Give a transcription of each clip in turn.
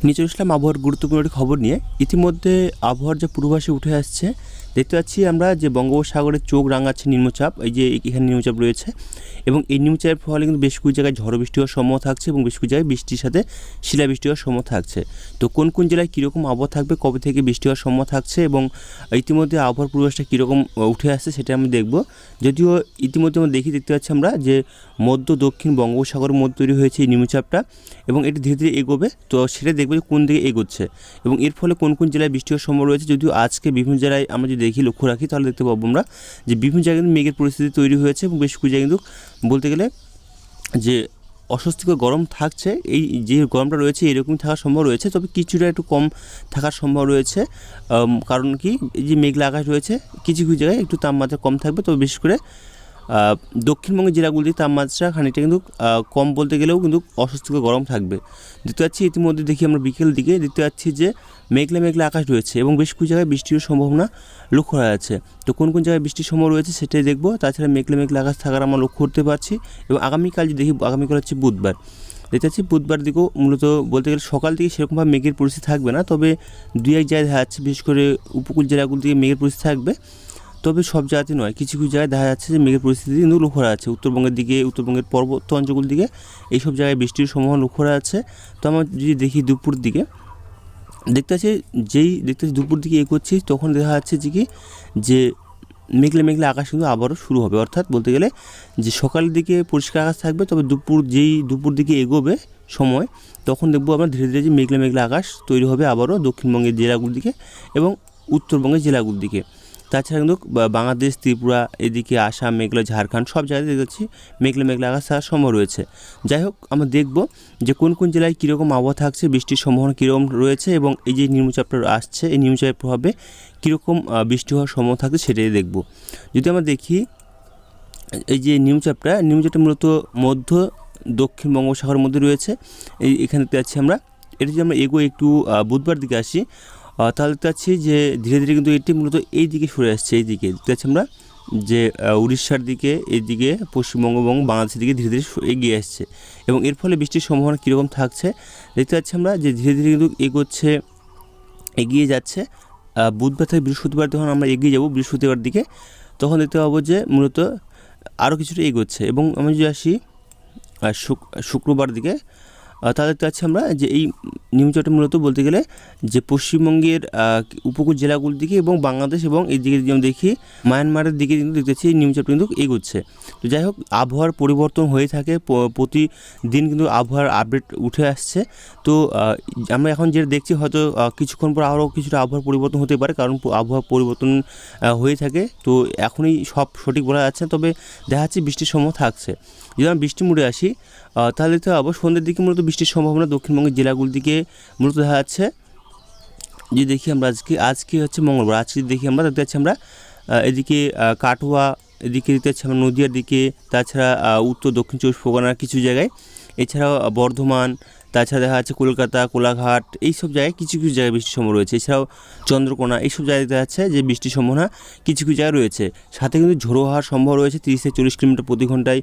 নিচে আসলাম আবহাওয়ার গুরুত্বপূর্ণ একটি খবর নিয়ে। ইতিমধ্যে আবহাওয়ার যে পূর্বাভাসে উঠে আসছে, দেখতে পাচ্ছি আমরা যে বঙ্গোপসাগরের চোখ রাঙাচ্ছে নিম্নচাপ, এই যে এখানে নিম্নচাপ রয়েছে এবং এই নিম্নচাপের ফলে কিন্তু বেশ কিছু জায়গায় ঝড়ো বৃষ্টি হওয়ার সম্ভাবনা থাকছে এবং বেশ কিছু জায়গায় বৃষ্টির সাথে শিলাবৃষ্টি হওয়ার সম্ভাবনা থাকছে। তো কোন কোন জেলায় কীরকম আবহাওয়া থাকবে, কবে থেকে বৃষ্টি হওয়ার সম্ভাবনা থাকছে এবং ইতিমধ্যে আবহাওয়ার পূর্বাভাসটা কীরকম উঠে আসছে সেটা আমি দেখব। যদিও ইতিমধ্যে আমরা দেখতে পাচ্ছি আমরা যে মধ্য দক্ষিণ বঙ্গোপসাগরের মধ্যে তৈরি হয়েছে এই নিম্নচাপটা এবং এটি ধীরে ধীরে এগোবে। তো সেটা দেখবে যে কোন দিকে এগোচ্ছে এবং এর ফলে কোন কোন জেলায় বৃষ্টি হওয়ার সম্ভাবনা রয়েছে। যদিও আজকে বিভিন্ন জেলায় আমরা যদি দেখি, লক্ষ্য রাখি, তাহলে দেখতে পাবো আমরা যে বিভিন্ন জায়গায় কিন্তু মেঘের পরিস্থিতি তৈরি হয়েছে এবং বেশ কিছু জায়গায় কিন্তু বলতে গেলে যে অস্বস্তিকর গরম থাকছে। এই যে গরমটা রয়েছে এরকমই থাকার সম্ভব রয়েছে, তবে কিছুটা একটু কম থাকার সম্ভব রয়েছে। কারণ কি, এই যে মেঘলা আকাশ রয়েছে, কিছু কিছু জায়গায় একটু তাপমাত্রা কম থাকবে, তবে বিশেষ করে দক্ষিণবঙ্গের জেলাগুলিতে তাপমাত্রা খানিকটা কিন্তু কম বলতে গেলেও কিন্তু অস্বস্তিকর গরম থাকবে। দেখতে পাচ্ছি ইতিমধ্যে দেখি আমরা বিকেল দিকে দেখতে পাচ্ছি যে মেঘলা মেঘলা আকাশ রয়েছে এবং বেশ কিছু জায়গায় বৃষ্টির সম্ভাবনা লক্ষ্য করা যাচ্ছে। তো কোন কোন জায়গায় বৃষ্টির সম্ভাবনা রয়েছে সেটাই দেখব। তাছাড়া মেঘলা মেঘলা আকাশ থাকার আমরা লক্ষ্য করতে পারছি এবং আগামীকাল যদি দেখি, আগামীকাল হচ্ছে বুধবার, দেখতে পাচ্ছি বুধবার দিকেও মূলত বলতে গেলে সকাল থেকে সেরকমভাবে মেঘের পরিস্থিতি থাকবে না, তবে দুই এক জায়গায় দেখা যাচ্ছে বিশেষ করে উপকূল জেলাগুলো থেকে মেঘের পরিস্থিতি থাকবে, তবে সব জায়গাতে নয়। কিছু কিছু জায়গায় দেখা যাচ্ছে যে মেঘের পরিস্থিতি কিন্তু লক্ষ্য করা যাচ্ছে। উত্তরবঙ্গের দিকে, উত্তরবঙ্গের পর্বত অঞ্চলগুলোর দিকে এইসব জায়গায় বৃষ্টির সম্ভাবনা লক্ষ্য করা যাচ্ছে। তো আমরা যদি দেখি দুপুর দিকে, দেখতে পাচ্ছি দুপুর দিকে এগোচ্ছি, তখন দেখা যাচ্ছে যে কি যে মেঘলা মেঘলা আকাশ কিন্তু আবারও শুরু হবে। অর্থাৎ বলতে গেলে যে সকালের দিকে পরিষ্কার আকাশ থাকবে, তবে দুপুর দিকে এগোবে সময়, তখন দেখবো আমরা ধীরে ধীরে যে মেঘলা মেঘলা আকাশ তৈরি হবে আবারও দক্ষিণবঙ্গের জেলাগুলোর দিকে এবং উত্তরবঙ্গের জেলাগুলোর দিকে। তাছাড়া কিন্তু বাংলাদেশ, ত্রিপুরা, এদিকে আসাম, মেঘালয়, ঝাড়খণ্ড সব জায়গায় দেখছি মেঘলা মেঘলা আকাশ থাকার সম্ভব রয়েছে। যাই হোক, আমরা দেখব যে কোন কোন জেলায় কীরকম আবহাওয়া থাকছে, বৃষ্টির সম্ভাবনা কীরকম রয়েছে এবং এই যে নিম্নচাপটা আসছে এই নিম্নচাপের প্রভাবে কীরকম বৃষ্টি হওয়ার সম্ভাবনা থাকছে সেটাই দেখব। যদি আমরা দেখি এই যে নিম্নচাপটা মূলত মধ্য দক্ষিণ বঙ্গোপসাগরের মধ্যে রয়েছে। এখানে দেখতে পাচ্ছি আমরা, এটা যদি আমরা একটু বুধবার দিকে আসি, তাহলে দেখতে পাচ্ছি যে ধীরে ধীরে কিন্তু এটি মূলত এই দিকে সরে আসছে। এই দিকে দেখতে পাচ্ছি আমরা যে উড়িষ্যার দিকে, এইদিকে পশ্চিমবঙ্গ এবং বাংলাদেশের দিকে ধীরে ধীরে এগিয়ে আসছে এবং এর ফলে বৃষ্টির সম্ভাবনা কীরকম থাকছে দেখতে পাচ্ছি আমরা যে ধীরে ধীরে কিন্তু এগিয়ে যাচ্ছে। বুধবার থেকে বৃহস্পতিবার যখন আমরা এগিয়ে যাব বৃহস্পতিবার দিকে, তখন দেখতে পাবো যে মূলত আরও কিছুটা এগোচ্ছে এবং আমরা যদি আসি শুক্রবার দিকে, তাহলে দেখতে পাচ্ছি আমরা যে এই নিম্নচাপটা মূলত বলতে গেলে যে পশ্চিমবঙ্গের উপকূল জেলাগুলোর দিকে এবং বাংলাদেশ এবং এই দিকে যদি আমরা দেখি মায়ানমারের দিকে কিন্তু দেখতে পাচ্ছি এই নিম্নচাপটা কিন্তু এগোচ্ছে। তো যাই হোক, আবহাওয়ার পরিবর্তন হয়ে থাকে, প্রতিদিন কিন্তু আবহাওয়ার আপডেট উঠে আসছে। তো আমরা এখন যেটা দেখছি হয়তো কিছুক্ষণ পর আরও কিছুটা আবহাওয়ার পরিবর্তন হতে পারে, কারণ আবহাওয়া পরিবর্তন হয়ে থাকে। তো এখনই সব সঠিক বলা যাচ্ছে, তবে দেখা যাচ্ছে বৃষ্টির সম্ভাবনা থাকছে। যদি আমরা বৃষ্টি মোড়ে আসি, তাহলে তো আবার সন্ধ্যের দিকে মূলত বৃষ্টির সম্ভাবনা দক্ষিণবঙ্গের জেলাগুলোর দিকে মূলত দেখা যাচ্ছে। যদি দেখি আমরা আজকে হচ্ছে মঙ্গলবার, আজকে দেখি আমরা দেখতে পাচ্ছি আমরা এদিকে কাটোয়া, এদিকে দেখতে পাচ্ছি আমরা নদীয়ার দিকে, তাছাড়া উত্তর দক্ষিণ চব্বিশ পরগনার কিছু জায়গায়, এছাড়াও বর্ধমান, তাছাড়া দেখা যাচ্ছে কলকাতা, কোলাঘাট, এইসব জায়গায় কিছু কিছু জায়গায় বৃষ্টির সম্ভাবনা রয়েছে। এছাড়াও চন্দ্রকোনা, এইসব জায়গায় দেখা যাচ্ছে যে বৃষ্টির সম্ভাবনা কিছু কিছু জায়গায় রয়েছে। সাথে কিন্তু ঝোড়ো হওয়ার সম্ভাবনা রয়েছে, 30 থেকে 40 কিলোমিটার প্রতি ঘন্টায়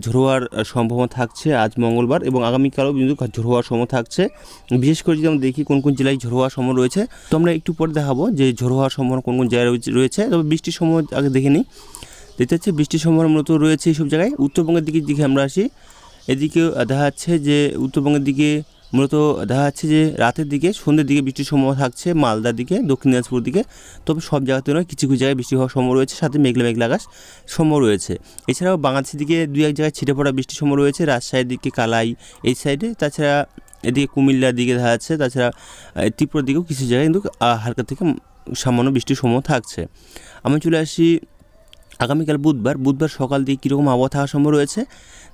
ঝোড়ো হওয়ার সম্ভাবনা থাকছে আজ মঙ্গলবার এবং আগামীকালও কিন্তু ঝোড়ো হওয়ার সম্ভাবনা থাকছে। বিশেষ করে যদি আমরা দেখি কোন কোন জেলায় ঝোড়ো হওয়ার সম্ভাবনা রয়েছে, তো আমরা একটু পরে দেখাবো যে ঝোড়ো হওয়ার সম্ভাবনা কোন কোন জায়গায় রয়েছে। তবে বৃষ্টির সম্ভাবনা আগে দেখে নিই। দেখতে পাচ্ছি বৃষ্টির সম্ভাবনা মূলত রয়েছে এইসব জায়গায়। উত্তরবঙ্গের দিকে আমরা আসি, এদিকেও দেখা যাচ্ছে যে উত্তরবঙ্গের দিকে মূলত দেখা যাচ্ছে যে রাতের দিকে, সন্ধ্যের দিকে বৃষ্টির সম্ভাবনা থাকছে মালদার দিকে, দক্ষিণ দিনাজপুর দিকে। তবে সব জায়গাতে নয়, কিছু কিছু জায়গায় বৃষ্টি হওয়ার সম্ভাবনা রয়েছে, সাথে মেঘলা মেঘলা আকাশ সম্ভাবনা রয়েছে। এছাড়াও বাংলাদেশের দিকে দুই এক জায়গায় ছিটে পড়া বৃষ্টির সম্ভাবনা রয়েছে, রাজশাহীর দিকে, কালাই এই সাইডে, তাছাড়া এদিকে কুমিল্লার দিকে দেখা যাচ্ছে, তাছাড়া ত্রিপুরার দিকেও কিছু জায়গায় কিন্তু হালকা থেকে সামান্য বৃষ্টির সম্ভাবনা থাকছে। আমি চলে আসি আগামীকাল বুধবার সকাল দিকে কীরকম আবহাওয়া থাকার সম্ভব রয়েছে।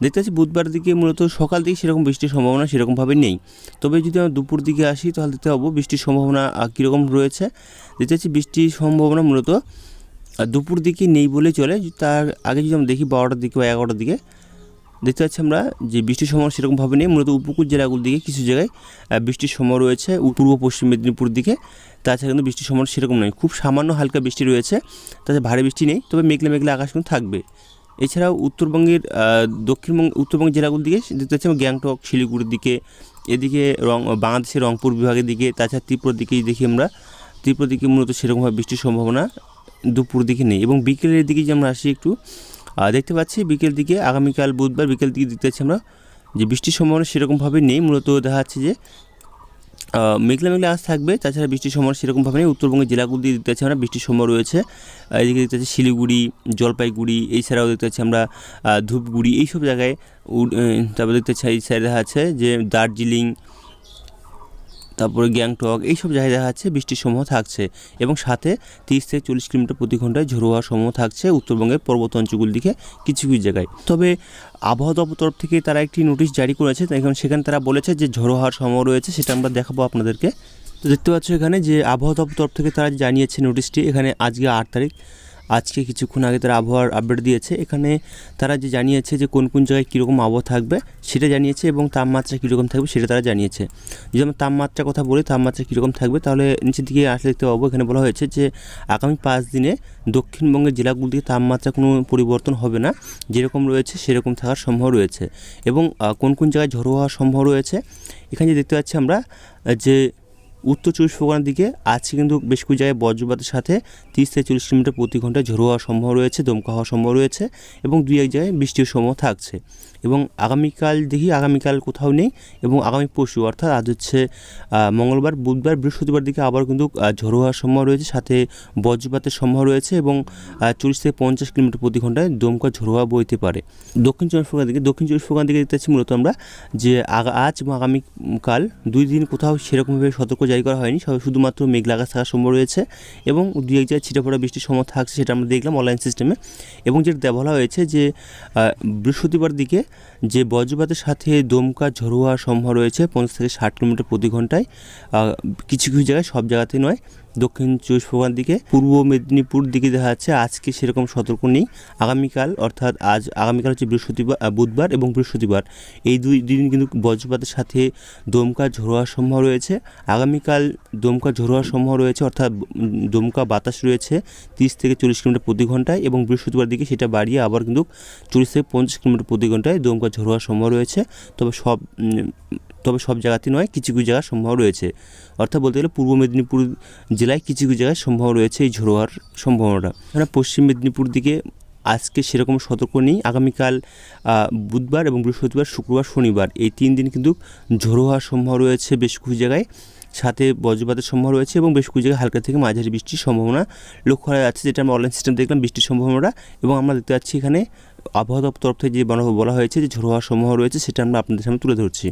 দেখতে পাচ্ছি বুধবার দিকে মূলত সকাল দিকে সেরকম বৃষ্টির সম্ভাবনা সেরকমভাবে নেই, তবে যদি আমরা দুপুর দিকে আসি তাহলে দেখতে পাবো বৃষ্টির সম্ভাবনা কীরকম রয়েছে। দেখতে পাচ্ছি বৃষ্টির সম্ভাবনা মূলত দুপুর দিকে নেই বলে চলে। তার আগে যদি আমরা দেখি 12টার দিকে বা 11টার দিকে, দেখতে পাচ্ছি আমরা যে বৃষ্টির সম্ভাবনা সেরকমভাবে নেই। মূলত উপকূল জেলাগুলোর দিকে কিছু জায়গায় বৃষ্টির সম্ভাবনা রয়েছে, পূর্ব পশ্চিম মেদিনীপুর দিকে। তাছাড়া কিন্তু বৃষ্টির সম্ভাবনা সেরকম নয়, খুব সামান্য হালকা বৃষ্টি রয়েছে, তাছাড়া ভারী বৃষ্টি নেই, তবে মেঘলা মেঘলা আকাশ কিন্তু থাকবে। এছাড়াও উত্তরবঙ্গের উত্তরবঙ্গের জেলাগুলোর দিকে দেখতে পাচ্ছি আমরা গ্যাংটক, শিলিগুড়ির দিকে, এদিকে বাংলাদেশের রংপুর বিভাগের দিকে, তাছাড়া ত্রিপুরার দিকেই দেখি আমরা, ত্রিপুরার দিকে মূলত সেরকমভাবে বৃষ্টির সম্ভাবনা দুপুর দিকে নেই। এবং বিকেলের দিকে যে আমরা আসি একটু দেখতে পাচ্ছি বিকেল দিকে আগামীকাল বুধবার বিকেল দিকে দেখতে পাচ্ছি আমরা যে বৃষ্টির সম্ভাবনা সেরকমভাবে নেই। মূলত দেখা যাচ্ছে যে মেঘলা মেঘলা আজ থাকবে, তাছাড়া বৃষ্টির সম্ভাবনা সেরকমভাবে নেই। উত্তরবঙ্গের জেলাগুলি দিয়ে দেখতে পাচ্ছি আমরা বৃষ্টির সম্ভাবনা রয়েছে। এদিকে দেখতে পাচ্ছি শিলিগুড়ি, জলপাইগুড়ি, এছাড়াও দেখতে পাচ্ছি আমরা ধূপগুড়ি, এইসব জায়গায়। তারপরে দেখতে পাচ্ছি এই সাইডে দেখা যাচ্ছে যে দার্জিলিং, তারপরে গ্যাংটক, এইসব জায়গায় দেখা যাচ্ছে বৃষ্টির সম্ভাবনা থাকছে। এবং সাথে 30 থেকে 40 কিলোমিটার প্রতি ঘন্টায় ঝোড়ো হওয়ার সম্ভাবনা থাকছে উত্তরবঙ্গের পর্বত অঞ্চলগুলির দিকে কিছু কিছু জায়গায়। তবে আবহাওয়া দপ্তর তরফ থেকে তারা একটি নোটিশ জারি করেছে, এখন সেখানে তারা বলেছে যে ঝোড়ো হওয়ার সম্ভাবনা রয়েছে, সেটা আমরা দেখাবো আপনাদেরকে। তো দেখতে পাচ্ছ এখানে যে আবহাওয়া দপ্তর তরফ থেকে তারা জানিয়েছে নোটিশটি, এখানে আজকে 8 তারিখ, আজকে কিছুক্ষণ আগে তারা আবহাওয়ার আপডেট দিয়েছে। এখানে তারা যে জানিয়েছে যে কোন কোন জায়গায় কীরকম আবহাওয়া থাকবে সেটা জানিয়েছে, এবং তাপমাত্রা কীরকম থাকবে সেটা তারা জানিয়েছে। যদি আমরা তাপমাত্রার কথা বলি, তাপমাত্রা কীরকম থাকবে, তাহলে নিচের দিকে আসলে দেখতে পাবো এখানে বলা হয়েছে যে আগামী 5 দিনে দক্ষিণবঙ্গের জেলাগুলিতে তাপমাত্রা কোনো পরিবর্তন হবে না, যেরকম রয়েছে সেরকম থাকার সম্ভব রয়েছে। এবং কোন কোন জায়গায় ঝোড়ো হওয়ার সম্ভব রয়েছে, এখানে যে দেখতে পাচ্ছি আমরা যে উত্তর 24 পরগনার দিকে আজকে কিন্তু বেশ কিছু জায়গায় বজ্রপাতের সাথে 30 থেকে 40 কিলোমিটার প্রতি ঘন্টায় ঝোড়ো হওয়ার সম্ভব রয়েছে, দমকা হওয়ার সম্ভব রয়েছে, এবং 2-1 জায়গায় বৃষ্টির সম্ভব থাকছে। এবং আগামীকাল দেখি, আগামীকাল কোথাও নেই। এবং আগামী পরশু অর্থাৎ আজ হচ্ছে মঙ্গলবার, বুধবার, বৃহস্পতিবার দিকে আবার কিন্তু ঝোড়ো হওয়ার সম্ভব রয়েছে, সাথে বজ্রপাতের সম্ভব রয়েছে, এবং 40 থেকে 50 কিলোমিটার প্রতি ঘন্টায় দমকা ঝোড়ো হওয়া বইতে পারে। দক্ষিণ 24 পরগনার দিকে দেখতে পাচ্ছি মূলত আমরা যে আজ এবং আগামীকাল 2 দিন কোথাও সেরকমভাবে সতর্ক জারি করা হয়নি, শুধুমাত্র মেঘলা আকাশ থাকার সম্ভব রয়েছে, এবং 2-1 জায়গায় ছিটেফোঁটা বৃষ্টির সম্ভব থাকছে, সেটা আমরা দেখলাম অনলাইন সিস্টেমে। এবং যেটা বলা হয়েছে যে বৃহস্পতিবার দিকে যে বজ্রপাতের সাথে দমকা ঝোড়ো হওয়ার সম্ভব রয়েছে 50 থেকে 60 কিলোমিটার প্রতি ঘন্টায়, কিছু কিছু জায়গায়, সব জায়গাতে নয়। দক্ষিণ 24 পরগনার দিকে, পূর্ব মেদিনীপুর দিকে দেখা যাচ্ছে আজকে সেরকম সতর্ক নেই। আগামীকাল অর্থাৎ আগামীকাল হচ্ছে বুধবার এবং বৃহস্পতিবার, এই দুই দিন কিন্তু বজ্রপাতের সাথে দমকা ঝোড়ো হওয়ার সম্ভব রয়েছে। আগামীকাল দমকা ঝোড়ো হওয়ার সম্ভব রয়েছে, অর্থাৎ দমকা বাতাস রয়েছে 30 থেকে 40 কিলোমিটার প্রতি ঘন্টায়, এবং বৃহস্পতিবার দিকে সেটা বাড়িয়ে আবার কিন্তু 40 থেকে 50 কিলোমিটার প্রতি ঘন্টায় দমকা ঝোড়ো হওয়ার সম্ভব রয়েছে। তবে সব জায়গাতে নয়, কিছু কিছু জায়গার সম্ভব রয়েছে। অর্থাৎ বলতে গেলে পূর্ব মেদিনীপুর জেলায় কিছু কিছু জায়গায় সম্ভব রয়েছে এই ঝোড়ো হওয়ার সম্ভাবনাটা। আমরা পশ্চিম মেদিনীপুর দিকে আজকে সেরকম সতর্ক নেই। আগামীকাল বুধবার এবং বৃহস্পতিবার, শুক্রবার, শনিবার, এই 3 দিন কিন্তু ঝোড়ো হওয়ার সম্ভব রয়েছে বেশ কিছু জায়গায়, সাথে বজ্রপাতের সম্ভাবনা রয়েছে, এবং বেশ কিছু জায়গায় হালকা থেকে মাঝারি বৃষ্টির সম্ভাবনা লক্ষ্য করা যাচ্ছে, যেটা আমরা অনলাইন সিস্টেম দেখলাম বৃষ্টির সম্ভাবনাটা। এবং আমরা দেখতে পাচ্ছি এখানে আবহাওয়া দপ্তর তরফ থেকে যে বলা হয়েছে যে ঝোড়ো হওয়ার সম্ভাবনা রয়েছে, সেটা আমরা আপনাদের সামনে তুলে ধরছি।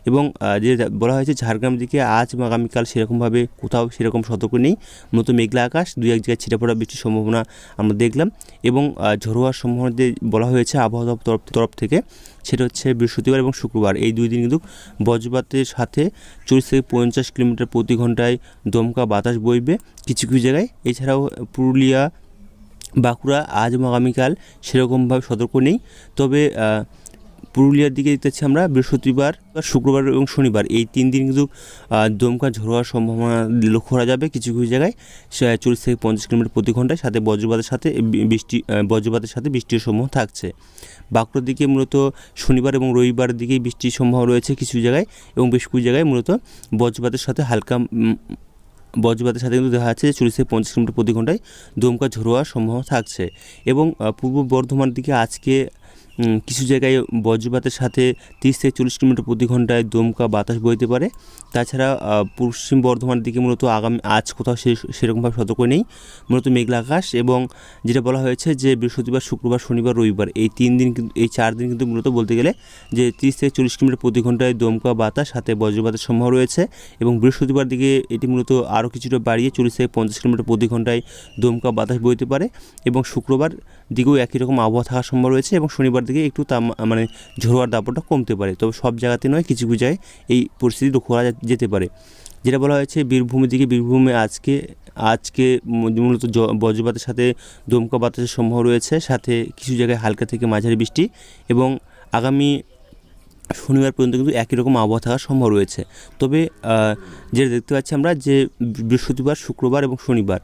এবং যে বলা হয়েছে ঝাড়গ্রাম দিকে আজ এবং আগামীকাল সেরকমভাবে কোথাও সেরকম সতর্ক নেই, মূলত মেঘলা আকাশ, 2-1 জায়গায় ছিটেফোঁটা বৃষ্টির সম্ভাবনা আমরা দেখলাম। এবং ঝোড়ো হওয়ার সম্ভাবনা যে বলা হয়েছে আবহাওয়া দপ্তর তরফ থেকে, সেটা হচ্ছে বৃহস্পতিবার এবং শুক্রবার, এই 2 দিন কিন্তু বজ্রপাতের সাথে 40 থেকে 50 কিলোমিটার প্রতি ঘন্টায় দমকা বাতাস বইবে কিছু কিছু জায়গায়। এছাড়াও পুরুলিয়া, বাঁকুড়া আজ এবং আগামীকাল সেরকমভাবে সতর্ক নেই। তবে পুরুলিয়ার দিকে দেখতে পাচ্ছি আমরা বৃহস্পতিবার, শুক্রবার এবং শনিবার, এই 3 দিন কিন্তু দমকা ঝোড়ো হওয়ার সম্ভাবনা লক্ষ্য করা যাবে কিছু কিছু জায়গায় 40 থেকে 50 কিলোমিটার প্রতি ঘন্টায়, সাথে বজ্রপাতের সাথে বৃষ্টির সম্ভাবনা থাকছে। বাঁকুড়ার দিকে মূলত শনিবার এবং রবিবার দিকেই বৃষ্টির সম্ভাবনা রয়েছে কিছু জায়গায়, এবং বেশ কিছু জায়গায় মূলত বজ্রপাতের সাথে কিন্তু দেখা যাচ্ছে 40 থেকে 50 কিলোমিটার প্রতি ঘন্টায় দমকা ঝোড়ো হওয়ার সম্ভাবনা থাকছে। এবং পূর্ব বর্ধমান দিকে আজকে কিছু জায়গায় বজ্রপাতের সাথে 30 থেকে 40 কিলোমিটার প্রতি ঘন্টায় দমকা বাতাস বইতে পারে। তাছাড়া পশ্চিম বর্ধমানের দিকে মূলত আজ কোথাও সেরকমভাবে সতর্ক নেই, মূলত মেঘলা আকাশ। এবং যেটা বলা হয়েছে যে বৃহস্পতিবার, শুক্রবার, শনিবার, রবিবার, এই 3 দিন কিন্তু, এই 4 দিন কিন্তু মূলত বলতে গেলে যে 30 থেকে 40 কিলোমিটার প্রতি ঘন্টায় দমকা বাতাস সাথে বজ্রপাতের সম্ভাবনা রয়েছে। এবং বৃহস্পতিবার দিকে এটি মূলত আরও কিছুটা বাড়িয়ে 40 থেকে 50 কিলোমিটার প্রতি ঘন্টায় দমকা বাতাস বইতে পারে। এবং শুক্রবার দিকেও একই রকম আবহাওয়া থাকার সম্ভব রয়েছে, এবং শনিবার দিকে একটু ঝোড়ো হওয়ার দাপটটা কমতে পারে। তবে সব জায়গাতে নয়, কিছু কিছু জায়গায় এই পরিস্থিতি লক্ষ্য করা যেতে পারে। যেটা বলা হয়েছে বীরভূমের দিকে, বীরভূমে আজকে মূলত বজ্রপাতের সাথে দমকা বাতাসের সম্ভব রয়েছে, সাথে কিছু জায়গায় হালকা থেকে মাঝারি বৃষ্টি। এবং আগামী শনিবার পর্যন্ত কিন্তু একই রকম আবহাওয়া থাকার সম্ভব রয়েছে। তবে যেটা দেখতে পাচ্ছি আমরা যে বৃহস্পতিবার, শুক্রবার এবং শনিবার,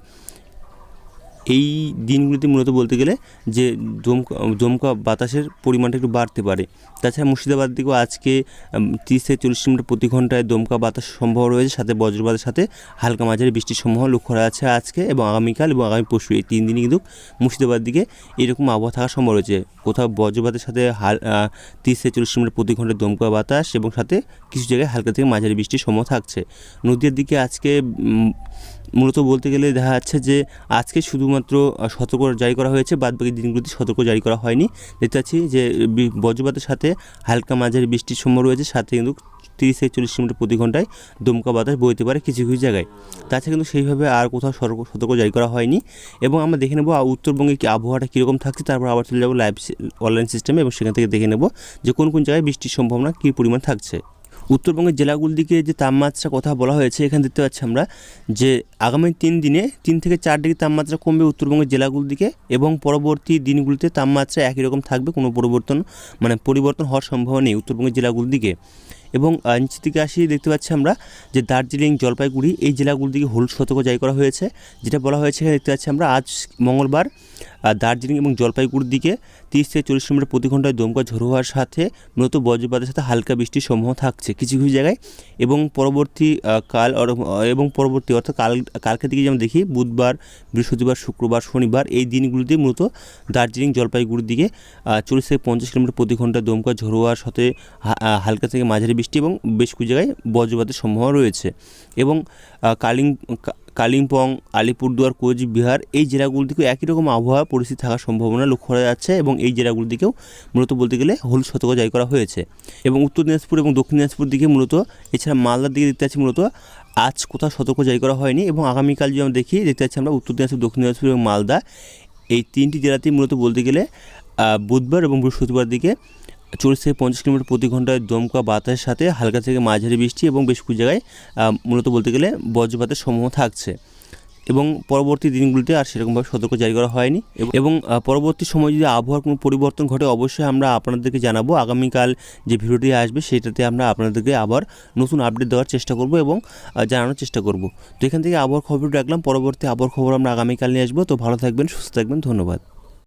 এই দিনগুলিতে মূলত বলতে গেলে যে দমকা বাতাসের পরিমাণটা একটু বাড়তে পারে। তাছাড়া মুর্শিদাবাদ দিকেও আজকে 30 থেকে 40 কিলোমিটার প্রতি ঘন্টায় দমকা বাতাস সম্ভব রয়েছে, সাথে বজ্রপাতের সাথে হালকা মাঝারি বৃষ্টির সম্ভাবনা লক্ষ্য করা যাচ্ছে আজকে এবং আগামীকাল এবং আগামী পরশু, এই 3 দিনই কিন্তু মুর্শিদাবাদ দিকে এরকম আবহাওয়া থাকার সম্ভব রয়েছে। কোথাও বজ্রপাতের সাথে 30 থেকে 40 কিলোমিটার প্রতি ঘন্টায় দমকা বাতাস এবং সাথে কিছু জায়গায় হালকা থেকে মাঝারি বৃষ্টির সম্ভাবনা থাকছে। নদীর দিকে আজকে মূলত বলতে গেলে দেখা যাচ্ছে যে আজকে শুধুমাত্র সতর্ক জারি করা হয়েছে, বাদবাকি দিনগুলিতে সতর্ক জারি করা হয়নি। দেখতে পাচ্ছি যে বজ্রপাতের সাথে হালকা মাঝারি বৃষ্টির সম্ভাবনা রয়েছে, সাথে কিন্তু 30 থেকে 40 কিলোমিটার প্রতি ঘন্টায় দমকা বাতাস বইতে পারে কিছু কিছু জায়গায়। তাছাড়া কিন্তু সেইভাবে আর কোথাও সতর্ক জারি করা হয়নি। এবং আমরা দেখে নেব উত্তরবঙ্গে কি আবহাওয়াটা কীরকম থাকছে, তারপর আবার চলে যাবো লাইভ অনলাইন সিস্টেমে এবং সেখান থেকে দেখে নেব যে কোন কোন জায়গায় বৃষ্টির সম্ভাবনা কী পরিমাণ থাকছে। উত্তরবঙ্গের জেলাগুলির দিকে যে তাপমাত্রা কথা বলা হয়েছে, এখানে দেখতে পাচ্ছি আমরা যে আগামী 3 দিনে 3 থেকে 4 ডিগ্রি তাপমাত্রা কমবে উত্তরবঙ্গের জেলাগুলির দিকে এবং পরবর্তী দিনগুলিতে তাপমাত্রা একই রকম থাকবে, কোনো পরিবর্তন হওয়ার সম্ভাবনা নেই উত্তরবঙ্গের জেলাগুলির দিকে। এবং নিচের দিকে আসি দেখতে পাচ্ছি আমরা যে দার্জিলিং, জলপাইগুড়ি এই জেলাগুলির দিকে হলুদ সতর্ক জারি করা হয়েছে। যেটা বলা হয়েছে এখানে দেখতে পাচ্ছি আমরা আজ মঙ্গলবার দার্জিলিং এবং জলপাইগুড়ির দিকে 30 থেকে 40 কিলোমিটার প্রতি ঘন্টায় দমকা ঝোড়ো হওয়ার সাথে মূলত বজ্রপাতের সাথে হালকা বৃষ্টির সম্ভাবনা থাকছে কিছু কিছু জায়গায়। এবং পরবর্তী অর্থাৎ কালকে দিকে যেমন দেখি বুধবার, বৃহস্পতিবার, শুক্রবার, শনিবার এই দিনগুলিতে মূলত দার্জিলিং, জলপাইগুড়ির দিকে 40 থেকে 50 কিলোমিটার প্রতি ঘন্টায় দমকা ঝোড়ো হওয়ার সাথে হালকা থেকে মাঝারি বৃষ্টি এবং বেশ কিছু জায়গায় বজ্রপাতের সম্ভাবনা রয়েছে। এবং কালিম্পং, আলিপুরদুয়ার, কোচবিহার এই জেলাগুলি থেকেও একই রকম আবহাওয়া পরিস্থিতি থাকার সম্ভাবনা লক্ষ্য করা যাচ্ছে এবং এই জেলাগুলির দিকেও মূলত বলতে গেলে হলুদ সতর্ক জারি করা হয়েছে। এবং উত্তর দিনাজপুর এবং দক্ষিণ দিনাজপুর দিকে মূলত, এছাড়া মালদার দিকে দেখতে পাচ্ছি মূলত আজ কোথাও সতর্ক জারি করা হয়নি। এবং আগামীকাল যদি আমরা দেখি দেখতে পাচ্ছি আমরা উত্তর দিনাজপুর, দক্ষিণ দিনাজপুর এবং মালদা এই 3টি জেলাতেই মূলত বলতে গেলে বুধবার এবং বৃহস্পতিবার দিকে 40 থেকে 50 কিলোমিটার প্রতি ঘন্টায় দমকা বাতাসের সাথে হালকা থেকে মাঝারি বৃষ্টি এবং বেশ কিছু জায়গায় মূলত বলতে গেলে বজ্রপাতের সম্ভাবনা থাকছে। এবং পরবর্তী দিনগুলিতে আর সেরকমভাবে সতর্ক জারি করা হয়নি। এবং পরবর্তী সময় যদি আবহাওয়ার কোনো পরিবর্তন ঘটে অবশ্যই আমরা আপনাদেরকে জানাবো। আগামীকাল যে ভিডিওটি আসবে সেটাতে আমরা আপনাদেরকে আবার নতুন আপডেট দেওয়ার চেষ্টা করব এবং জানানোর চেষ্টা করব। তো এখান থেকে আবহাওয়ার খবর রাখলাম, পরবর্তী আবহাওয়ার খবর আমরা আগামীকাল নিয়ে আসবো। তো ভালো থাকবেন, সুস্থ থাকবেন, ধন্যবাদ।